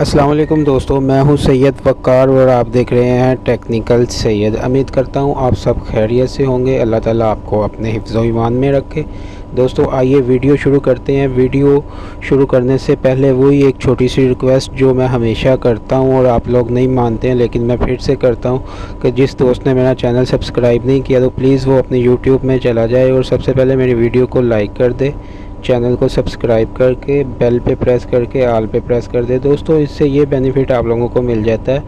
अस्सलाम वालेकुम दोस्तों, मैं हूं सैयद वक़ार और आप देख रहे हैं टेक्निकल सैयद। उम्मीद करता हूं आप सब खैरियत से होंगे। अल्लाह ताला आपको अपने हिफ्ज़ व ईमान में रखे। दोस्तों आइए वीडियो शुरू करते हैं। वीडियो शुरू करने से पहले वही एक छोटी सी रिक्वेस्ट जो मैं हमेशा करता हूं और आप लोग नहीं मानते हैं, लेकिन मैं फिर से करता हूं कि जिस दोस्त ने मेरा चैनल सब्सक्राइब नहीं किया तो प्लीज़ वो अपने यूट्यूब में चला जाए और सबसे पहले मेरी वीडियो को लाइक कर दे, चैनल को सब्सक्राइब करके बेल पे प्रेस करके ऑल पे प्रेस कर दे। दोस्तों इससे ये बेनिफिट आप लोगों को मिल जाता है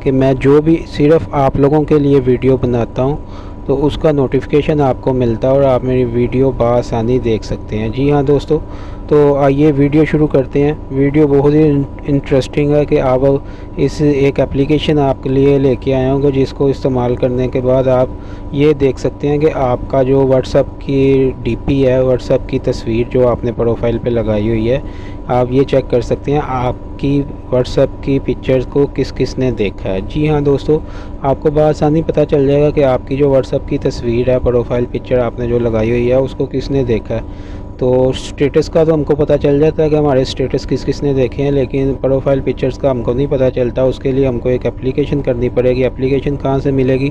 कि मैं जो भी सिर्फ़ आप लोगों के लिए वीडियो बनाता हूँ तो उसका नोटिफिकेशन आपको मिलता है और आप मेरी वीडियो बआसानी देख सकते हैं। जी हाँ दोस्तों, तो आइए वीडियो शुरू करते हैं। वीडियो बहुत ही इंटरेस्टिंग है कि आप इस एक एप्लीकेशन आपके लिए लेके आए होंगे जिसको इस्तेमाल करने के बाद आप ये देख सकते हैं कि आपका जो व्हाट्सएप की डीपी है, व्हाट्सएप की तस्वीर जो आपने प्रोफाइल पे लगाई हुई है, आप ये चेक कर सकते हैं आपकी व्हाट्सएप की पिक्चर्स को किस किस ने देखा है। जी हाँ दोस्तों, आपको बआसानी पता चल जाएगा कि आपकी जो व्हाट्सएप की तस्वीर है, प्रोफाइल पिक्चर आपने जो लगाई हुई है, उसको किसने देखा है। तो स्टेटस का तो हमको पता चल जाता है कि हमारे स्टेटस किस किस ने देखे हैं, लेकिन प्रोफाइल पिक्चर्स का हमको नहीं पता चलता। उसके लिए हमको एक एप्लीकेशन करनी पड़ेगी। एप्लीकेशन कहाँ से मिलेगी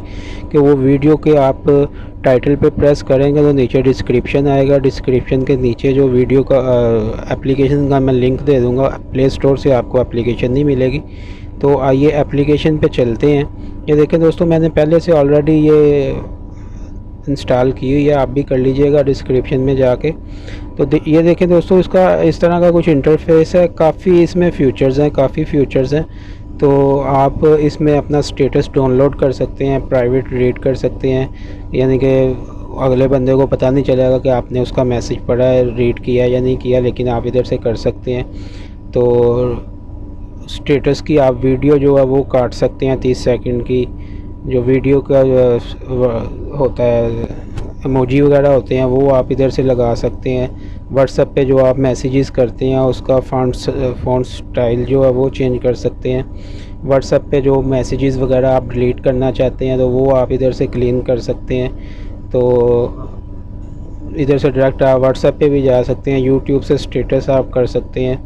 कि वो वीडियो के आप टाइटल पे प्रेस करेंगे तो नीचे डिस्क्रिप्शन आएगा। डिस्क्रिप्शन के नीचे जो वीडियो का एप्लीकेशन का मैं लिंक दे दूँगा। प्ले स्टोर से आपको एप्लीकेशन नहीं मिलेगी। तो आइए एप्लीकेशन पे चलते हैं। ये देखें दोस्तों, मैंने पहले से ऑलरेडी ये इंस्टॉल की हुई है, आप भी कर लीजिएगा डिस्क्रिप्शन में जाके। तो ये देखें दोस्तों, इसका इस तरह का कुछ इंटरफेस है। काफ़ी इसमें काफ़ी फ़ीचर्स हैं। तो आप इसमें अपना स्टेटस डाउनलोड कर सकते हैं, प्राइवेट रीड कर सकते हैं, यानी कि अगले बंदे को पता नहीं चलेगा कि आपने उसका मैसेज पढ़ा है, रीड किया या नहीं किया, लेकिन आप इधर से कर सकते हैं। तो स्टेटस की आप वीडियो जो है वो काट सकते हैं 30 सेकंड की। जो वीडियो का होता है, इमोजी वगैरह होते हैं, वो आप इधर से लगा सकते हैं। व्हाट्सएप पे जो आप मैसेजेस करते हैं उसका फ़ॉन्ट स्टाइल जो है वो चेंज कर सकते हैं। व्हाट्सएप पे जो मैसेजेस वगैरह आप डिलीट करना चाहते हैं तो वो आप इधर से क्लीन कर सकते हैं। तो इधर से डायरेक्ट आप व्हाट्सएप पे भी जा सकते हैं। यूट्यूब से स्टेटस आप कर सकते हैं।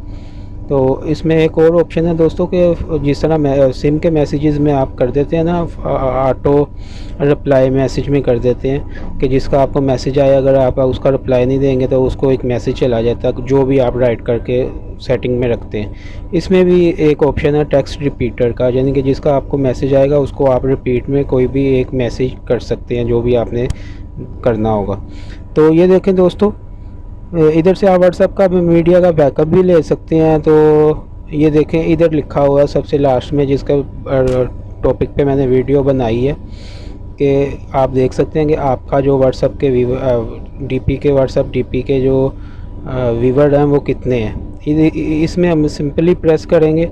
तो इसमें एक और ऑप्शन है दोस्तों कि जिस तरह सिम के मैसेजेस में आप कर देते हैं ना, ऑटो रिप्लाई मैसेज में कर देते हैं कि जिसका आपको मैसेज आया, अगर आप उसका रिप्लाई नहीं देंगे तो उसको एक मैसेज चला जाता है जो भी आप राइट करके सेटिंग में रखते हैं। इसमें भी एक ऑप्शन है टेक्स्ट रिपीटर का, यानी कि जिसका आपको मैसेज आएगा उसको आप रिपीट में कोई भी एक मैसेज कर सकते हैं जो भी आपने करना होगा। तो ये देखें दोस्तों, इधर से आप व्हाट्सएप का मीडिया का बैकअप भी ले सकते हैं। तो ये देखें, इधर लिखा हुआ है सबसे लास्ट में, जिसका टॉपिक पे मैंने वीडियो बनाई है, कि आप देख सकते हैं कि आपका जो व्हाट्सएप के व्हाट्सएप डीपी के जो व्यूवर हैं वो कितने हैं। इसमें हम सिंपली प्रेस करेंगे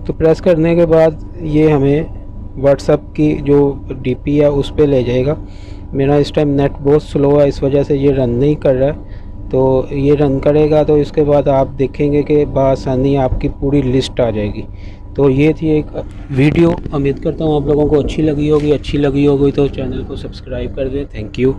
तो प्रेस करने के बाद ये हमें व्हाट्सएप की जो डीपी है उस पर ले जाएगा। मेरा इस टाइम नेट बहुत स्लो है, इस वजह से ये रन नहीं कर रहा है। तो ये रन करेगा तो इसके बाद आप देखेंगे कि बआसानी आपकी पूरी लिस्ट आ जाएगी। तो ये थी एक वीडियो। उम्मीद करता हूँ आप लोगों को अच्छी लगी होगी। तो चैनल को सब्सक्राइब कर दें। Thank you.